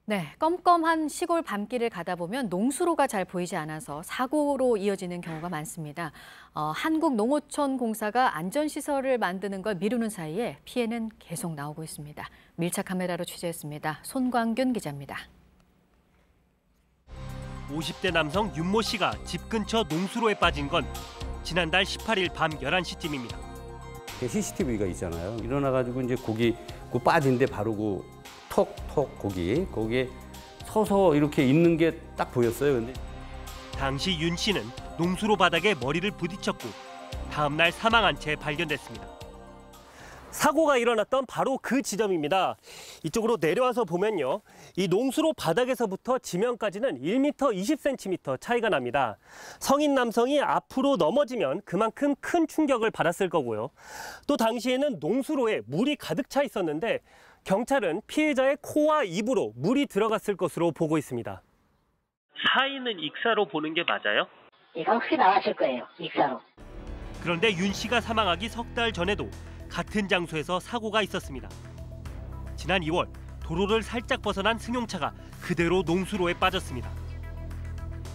네, 껌껌한 시골 밤길을 가다 보면 농수로가 잘 보이지 않아서 사고로 이어지는 경우가 많습니다. 한국농어촌공사가 안전시설을 만드는 걸 미루는 사이에 피해는 계속 나오고 있습니다. 밀착 카메라로 취재했습니다. 손광균 기자입니다. 50대 남성 윤모 씨가 집 근처 농수로에 빠진 건 지난달 18일 밤 11시쯤입니다. CCTV가 있잖아요. 일어나가지고 이제 고기 빠진데 바로 톡톡 거기에 서서 이렇게 있는 게 딱 보였어요. 근데 당시 윤 씨는 농수로 바닥에 머리를 부딪혔고 다음 날 사망한 채 발견됐습니다. 사고가 일어났던 바로 그 지점입니다. 이쪽으로 내려와서 보면요. 이 농수로 바닥에서부터 지면까지는 1m 20cm 차이가 납니다. 성인 남성이 앞으로 넘어지면 그만큼 큰 충격을 받았을 거고요. 또 당시에는 농수로에 물이 가득 차 있었는데 경찰은 피해자의 코와 입으로 물이 들어갔을 것으로 보고 있습니다. 사인은 익사로 보는 게 맞아요? 이거 혹시 나왔을 거예요, 익사로. 그런데 윤 씨가 사망하기 석 달 전에도 같은 장소에서 사고가 있었습니다. 지난 2월 도로를 살짝 벗어난 승용차가 그대로 농수로에 빠졌습니다.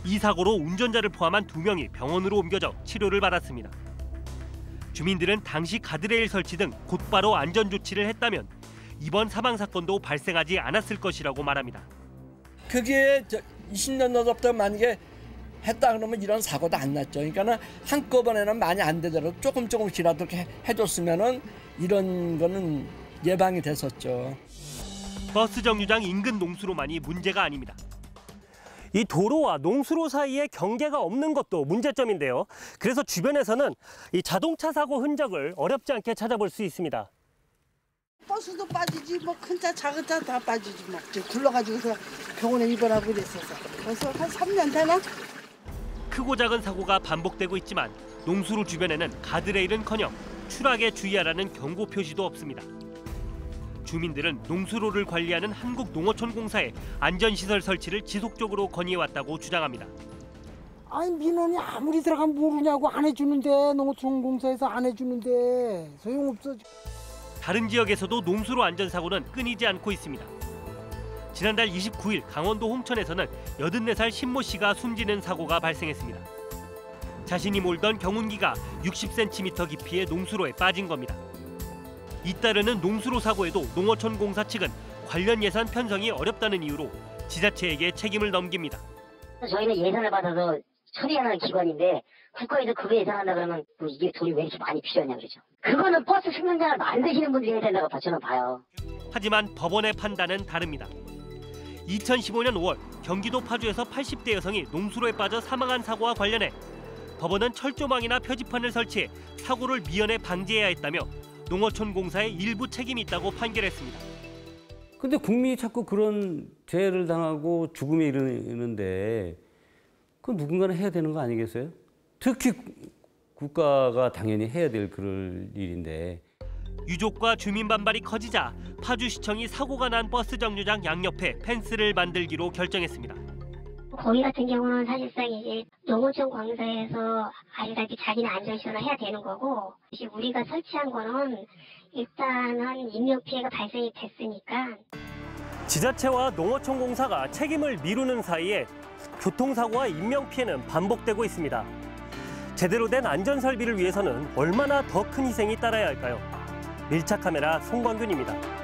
이 사고로 운전자를 포함한 2명이 병원으로 옮겨져 치료를 받았습니다. 주민들은 당시 가드레일 설치 등 곧바로 안전 조치를 했다면 이번 사망 사건도 발생하지 않았을 것이라고 말합니다. 그게 20년 넘었다 만약에 했다 그러면 이런 사고도 안 났죠. 그러니까는 한꺼번에는 많이 안 되더라도 조금씩이라도 이렇게 해줬으면은 이런 거는 예방이 됐었죠. 버스 정류장 인근 농수로만이 문제가 아닙니다. 이 도로와 농수로 사이에 경계가 없는 것도 문제점인데요. 그래서 주변에서는 이 자동차 사고 흔적을 어렵지 않게 찾아볼 수 있습니다. 버스도 빠지지 뭐 큰 차 작은 차 다 빠지지 막 굴러가지고서 병원에 입원하고 그랬어서 벌써 한 3년 되나? 크고 작은 사고가 반복되고 있지만 농수로 주변에는 가드레일은커녕 추락에 주의하라는 경고 표시도 없습니다. 주민들은 농수로를 관리하는 한국농어촌공사에 안전시설 설치를 지속적으로 건의해왔다고 주장합니다. 아니 민원이 아무리 들어가면 모르냐고 안 해주는데 농어촌공사에서 안 해주는데 소용없어. 다른 지역에서도 농수로 안전사고는 끊이지 않고 있습니다. 지난달 29일 강원도 홍천에서는 84살 신모 씨가 숨지는 사고가 발생했습니다. 자신이 몰던 경운기가 60cm 깊이의 농수로에 빠진 겁니다. 잇따르는 농수로 사고에도 농어촌공사 측은 관련 예산 편성이 어렵다는 이유로 지자체에게 책임을 넘깁니다. 저희는 예산을 받아서 처리하는 기관인데 국가에서 그거 예산한다 그러면 이게 돈이 왜 이렇게 많이 필요하냐 그러죠. 그거는 버스 승용장을 만드시는 분들이 해야 된다고 저는 봐요. 하지만 법원의 판단은 다릅니다. 2015년 5월 경기도 파주에서 80대 여성이 농수로에 빠져 사망한 사고와 관련해 법원은 철조망이나 표지판을 설치해 사고를 미연에 방지해야 했다며 농어촌공사의 일부 책임이 있다고 판결했습니다. 근데 국민이 자꾸 그런 재해를 당하고 죽음에 이르는데 그 누군가는 해야 되는 거 아니겠어요? 특히 국가가 당연히 해야 될 그럴 일인데. 유족과 주민 반발이 커지자 파주시청이 사고가 난 버스 정류장 양옆에 펜스를 만들기로 결정했습니다. 거기 같은 경우는 사실상 이제 농어촌 공사에서 아시다시피 자기는 안전시설을 해야 되는 거고, 이제 우리가 설치한 거는 일단은 인명 피해가 발생이 됐으니까. 지자체와 농어촌공사가 책임을 미루는 사이에 교통사고와 인명 피해는 반복되고 있습니다. 제대로 된 안전 설비를 위해서는 얼마나 더 큰 희생이 따라야 할까요? 밀착 카메라 송광균입니다.